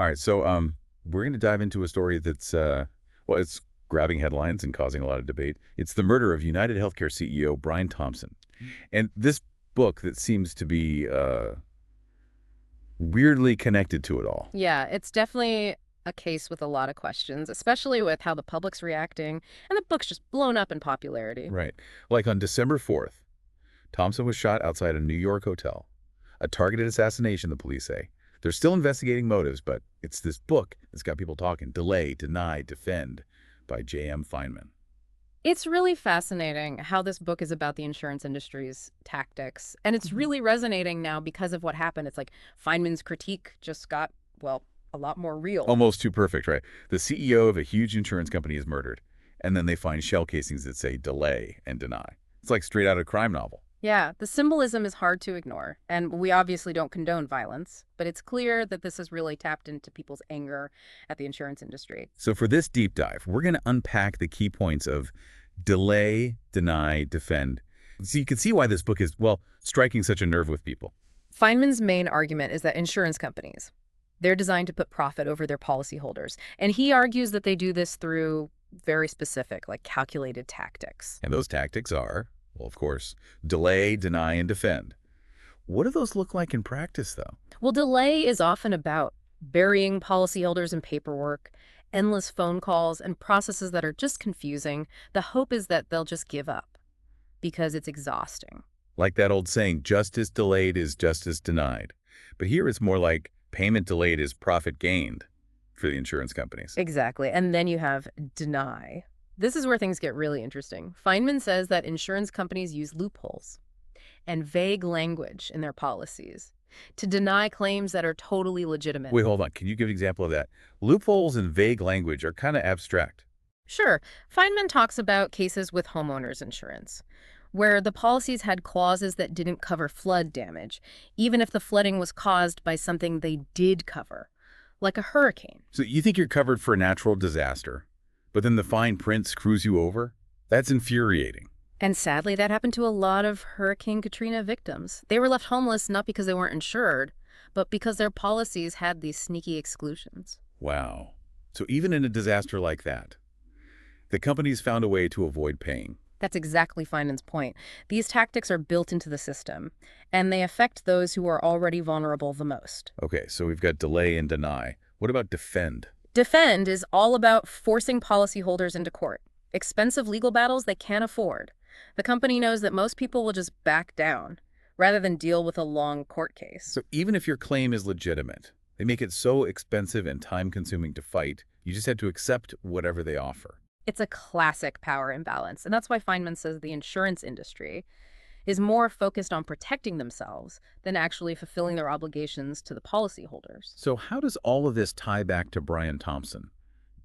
All right, so we're going to dive into a story that's well, it's grabbing headlines and causing a lot of debate. It's the murder of UnitedHealthcare CEO Brian Thompson. And this book that seems to be weirdly connected to it all. Yeah, it's definitely a case with a lot of questions, especially with how the public's reacting, and the book's just blown up in popularity. Right. Like on December 4th, Thompson was shot outside a New York hotel. A targeted assassination, the police say. They're still investigating motives, but it's this book that's got people talking. Delay, Deny, Defend by J.M. Feinman. It's really fascinating how this book is about the insurance industry's tactics, and it's really resonating now because of what happened. It's like Feynman's critique just got, well, a lot more real. Almost too perfect, right? The CEO of a huge insurance company is murdered, and then they find shell casings that say delay and deny. It's like straight out of a crime novel. Yeah, the symbolism is hard to ignore, and we obviously don't condone violence, but it's clear that this has really tapped into people's anger at the insurance industry. So for this deep dive, we're going to unpack the key points of delay, deny, defend. So you can see why this book is, well, striking such a nerve with people. Feynman's main argument is that insurance companies, they're designed to put profit over their policyholders, and he argues that they do this through very specific, like calculated tactics. And those tactics are, well, of course, delay, deny, and defend. What do those look like in practice, though? Well, delay is often about burying policyholders in paperwork, endless phone calls, and processes that are just confusing. The hope is that they'll just give up because it's exhausting. Like that old saying, justice delayed is justice denied. But here it's more like payment delayed is profit gained for the insurance companies. Exactly. And then you have deny. This is where things get really interesting. Feynman says that insurance companies use loopholes and vague language in their policies to deny claims that are totally legitimate. Wait, hold on. Can you give an example of that? Loopholes and vague language are kind of abstract. Sure, Feynman talks about cases with homeowners insurance, where the policies had clauses that didn't cover flood damage, even if the flooding was caused by something they did cover, like a hurricane. So you think you're covered for a natural disaster, but then the fine print screws you over? That's infuriating. And sadly, that happened to a lot of Hurricane Katrina victims. They were left homeless not because they weren't insured, but because their policies had these sneaky exclusions. Wow. So even in a disaster like that, the companies found a way to avoid paying. That's exactly Feynman's point. These tactics are built into the system, and they affect those who are already vulnerable the most. Okay, so we've got delay and deny. What about defend? Defend is all about forcing policyholders into court. Expensive legal battles they can't afford. The company knows that most people will just back down rather than deal with a long court case. So even if your claim is legitimate, they make it so expensive and time-consuming to fight, you just have to accept whatever they offer. It's a classic power imbalance, and that's why Feynman says the insurance industry is more focused on protecting themselves than actually fulfilling their obligations to the policyholders. So how does all of this tie back to Brian Thompson,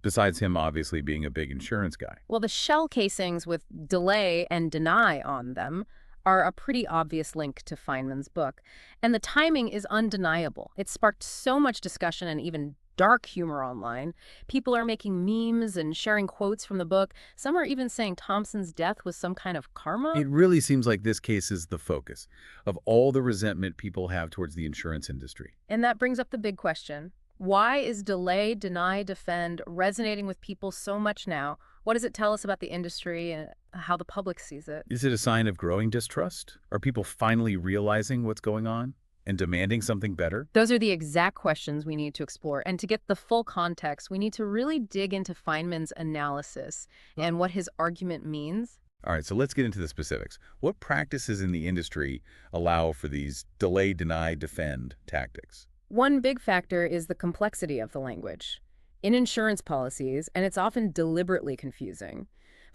besides him obviously being a big insurance guy? Well, the shell casings with delay and deny on them are a pretty obvious link to Feynman's book, and the timing is undeniable. It sparked so much discussion and even dark humor online. People are making memes and sharing quotes from the book. Some are even saying Thompson's death was some kind of karma. It really seems like this case is the focus of all the resentment people have towards the insurance industry. And that brings up the big question. Why is delay, deny, defend resonating with people so much now? What does it tell us about the industry and how the public sees it? Is it a sign of growing distrust? Are people finally realizing what's going on and demanding something better? Those are the exact questions we need to explore. And to get the full context, we need to really dig into Feynman's analysis and what his argument means. All right, so let's get into the specifics. What practices in the industry allow for these delay, deny, defend tactics? One big factor is the complexity of the language in insurance policies, and it's often deliberately confusing.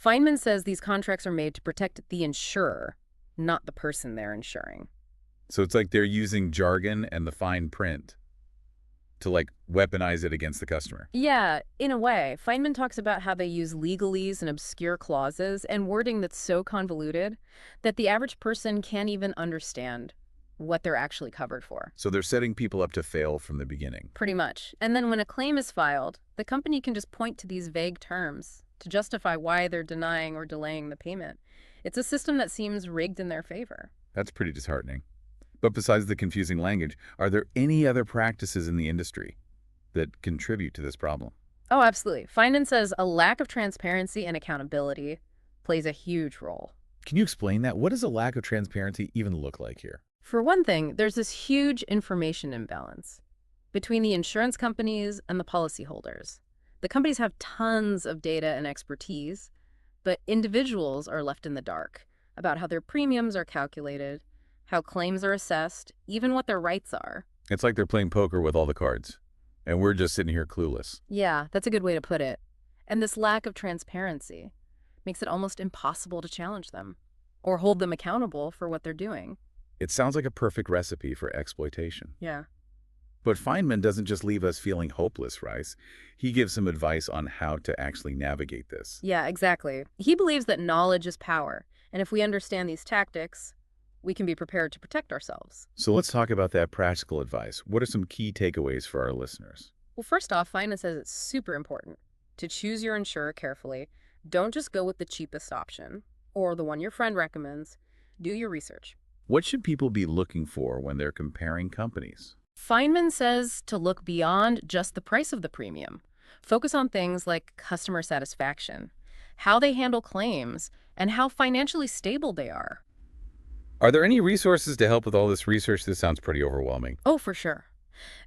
Feynman says these contracts are made to protect the insurer, not the person they're insuring. So it's like they're using jargon and the fine print to like weaponize it against the customer. Yeah, in a way. Feynman talks about how they use legalese and obscure clauses and wording that's so convoluted that the average person can't even understand what they're actually covered for. So they're setting people up to fail from the beginning. Pretty much. And then when a claim is filed, the company can just point to these vague terms to justify why they're denying or delaying the payment. It's a system that seems rigged in their favor. That's pretty disheartening. But besides the confusing language, are there any other practices in the industry that contribute to this problem. Oh, absolutely. Feinman says a lack of transparency and accountability plays a huge role. Can you explain that? What does a lack of transparency even look like here? For one thing, there's this huge information imbalance between the insurance companies and the policyholders. The companies have tons of data and expertise, but individuals are left in the dark about how their premiums are calculated, how claims are assessed, even what their rights are. It's like they're playing poker with all the cards, and we're just sitting here clueless. Yeah, that's a good way to put it. And this lack of transparency makes it almost impossible to challenge them or hold them accountable for what they're doing. It sounds like a perfect recipe for exploitation. Yeah. But Feinman doesn't just leave us feeling hopeless, Rice. He gives some advice on how to actually navigate this. Yeah, exactly. He believes that knowledge is power, and if we understand these tactics, we can be prepared to protect ourselves. So let's talk about that practical advice. What are some key takeaways for our listeners? Well, first off, Feinman says it's super important to choose your insurer carefully. Don't just go with the cheapest option or the one your friend recommends. Do your research. What should people be looking for when they're comparing companies? Feinman says to look beyond just the price of the premium. Focus on things like customer satisfaction, how they handle claims, and how financially stable they are. Are there any resources to help with all this research? This sounds pretty overwhelming. Oh, for sure.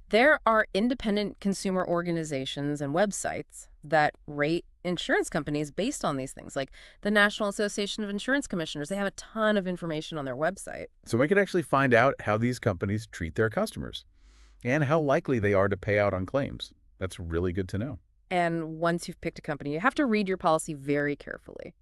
There are independent consumer organizations and websites that rate insurance companies based on these things, like the National Association of Insurance Commissioners. They have a ton of information on their website. So we could actually find out how these companies treat their customers and how likely they are to pay out on claims. That's really good to know. And once you've picked a company, you have to read your policy very carefully.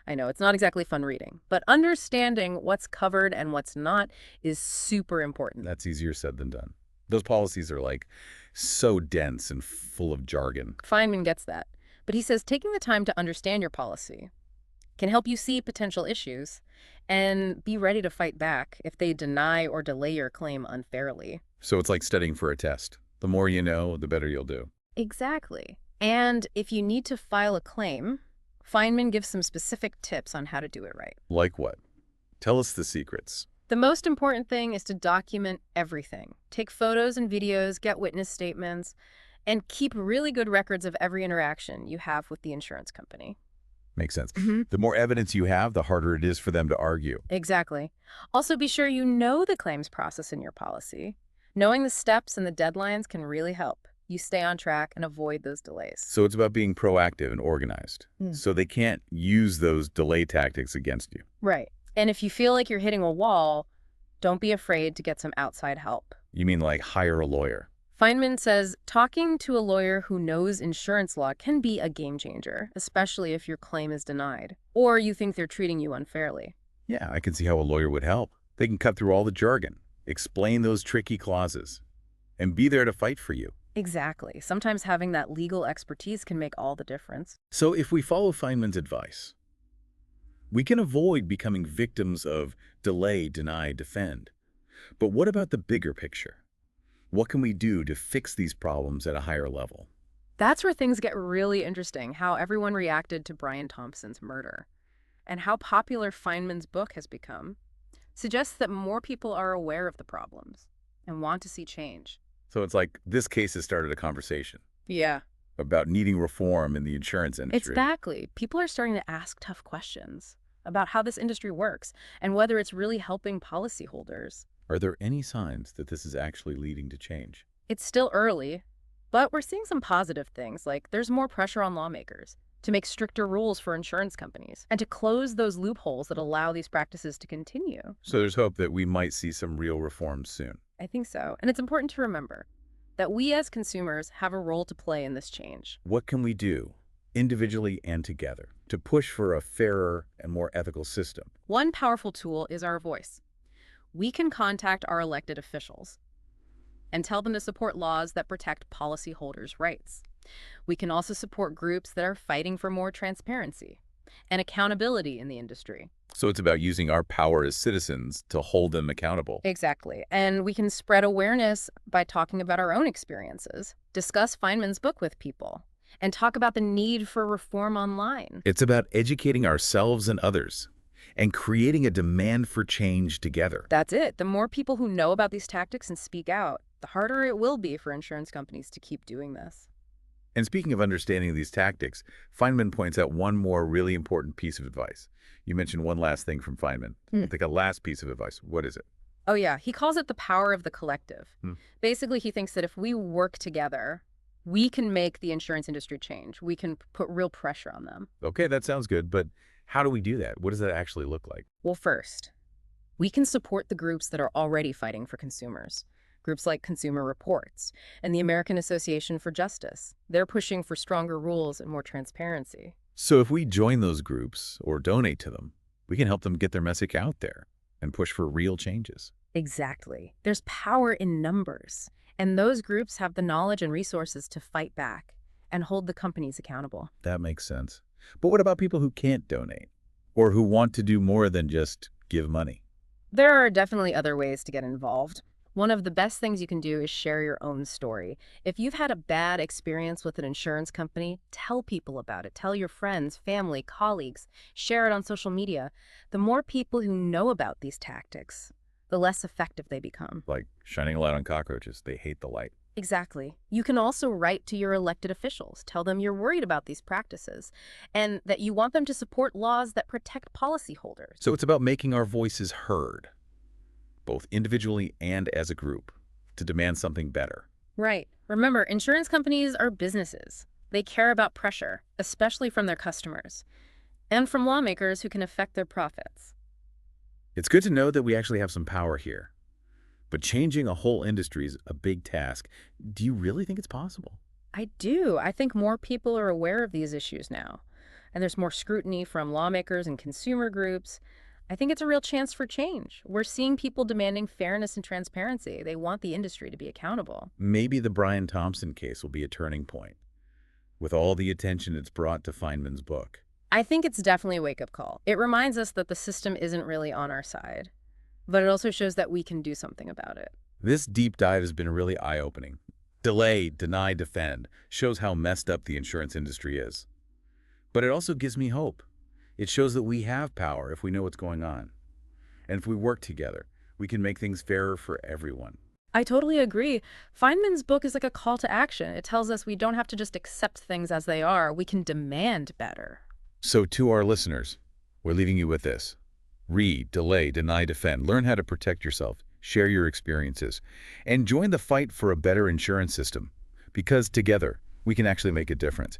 I know it's not exactly fun reading, but understanding what's covered and what's not is super important. That's easier said than done. Those policies are like so dense and full of jargon. Feynman gets that. But he says taking the time to understand your policy can help you see potential issues and be ready to fight back if they deny or delay your claim unfairly. So it's like studying for a test. The more you know, the better you'll do. Exactly. And if you need to file a claim, Feynman gives some specific tips on how to do it right. Like what? Tell us the secrets. The most important thing is to document everything. Take photos and videos, get witness statements, and keep really good records of every interaction you have with the insurance company. Makes sense. The more evidence you have, the harder it is for them to argue. Exactly. Also, be sure you know the claims process in your policy. Knowing the steps and the deadlines can really help you stay on track and avoid those delays. So it's about being proactive and organized. So they can't use those delay tactics against you. Right. And if you feel like you're hitting a wall, don't be afraid to get some outside help. You mean like hire a lawyer? Feynman says talking to a lawyer who knows insurance law can be a game changer, especially if your claim is denied or you think they're treating you unfairly. Yeah, I can see how a lawyer would help. They can cut through all the jargon, explain those tricky clauses, and be there to fight for you. Exactly. Sometimes having that legal expertise can make all the difference. So if we follow Feynman's advice, we can avoid becoming victims of delay, deny, defend. But what about the bigger picture? What can we do to fix these problems at a higher level? That's where things get really interesting, how everyone reacted to Brian Thompson's murder and how popular Feynman's book has become suggests that more people are aware of the problems and want to see change. So it's like this case has started a conversation Yeah. about needing reform in the insurance industry. Exactly. People are starting to ask tough questions about how this industry works and whether it's really helping policyholders. Are there any signs that this is actually leading to change? It's still early, but we're seeing some positive things, like there's more pressure on lawmakers to make stricter rules for insurance companies and to close those loopholes that allow these practices to continue. So there's hope that we might see some real reforms soon. I think so. And it's important to remember that we as consumers have a role to play in this change. What can we do, individually and together, to push for a fairer and more ethical system? One powerful tool is our voice. We can contact our elected officials and tell them to support laws that protect policyholders' rights. We can also support groups that are fighting for more transparency and accountability in the industry. So it's about using our power as citizens to hold them accountable. Exactly. And we can spread awareness by talking about our own experiences, discuss Feynman's book with people, and talk about the need for reform online. It's about educating ourselves and others and creating a demand for change together. That's it. The more people who know about these tactics and speak out, the harder it will be for insurance companies to keep doing this. And speaking of understanding these tactics, Feinman points out one more really important piece of advice. You mentioned one last thing from Feinman. Hmm. Like a last piece of advice. What is it? Oh, yeah. He calls it the power of the collective. Hmm. Basically, he thinks that if we work together, we can make the insurance industry change. We can put real pressure on them. Okay, that sounds good, but how do we do that? What does that actually look like? Well, first, we can support the groups that are already fighting for consumers. Groups like Consumer Reports and the American Association for Justice. They're pushing for stronger rules and more transparency. So if we join those groups or donate to them, we can help them get their message out there and push for real changes. Exactly. There's power in numbers, and those groups have the knowledge and resources to fight back and hold the companies accountable. That makes sense. But what about people who can't donate or who want to do more than just give money? There are definitely other ways to get involved. One of the best things you can do is share your own story. If you've had a bad experience with an insurance company, tell people about it. Tell your friends, family, colleagues. Share it on social media. The more people who know about these tactics, the less effective they become. Like shining a light on cockroaches. They hate the light. Exactly. You can also write to your elected officials. Tell them you're worried about these practices and that you want them to support laws that protect policyholders. So it's about making our voices heard, both individually and as a group, to demand something better. Right. Remember, insurance companies are businesses. They care about pressure, especially from their customers, and from lawmakers who can affect their profits. It's good to know that we actually have some power here. But changing a whole industry is a big task. Do you really think it's possible? I do. I think more people are aware of these issues now, and there's more scrutiny from lawmakers and consumer groups. I think it's a real chance for change. We're seeing people demanding fairness and transparency. They want the industry to be accountable. Maybe the Brian Thompson case will be a turning point, with all the attention it's brought to Feinman's book. I think it's definitely a wake-up call. It reminds us that the system isn't really on our side, but it also shows that we can do something about it. This deep dive has been really eye-opening. Delay, deny, defend shows how messed up the insurance industry is. But it also gives me hope. It shows that we have power if we know what's going on. And if we work together, we can make things fairer for everyone. I totally agree. Feynman's book is like a call to action. It tells us we don't have to just accept things as they are. We can demand better. So to our listeners, we're leaving you with this. Read, delay, deny, defend. Learn how to protect yourself. Share your experiences. And join the fight for a better insurance system. Because together, we can actually make a difference.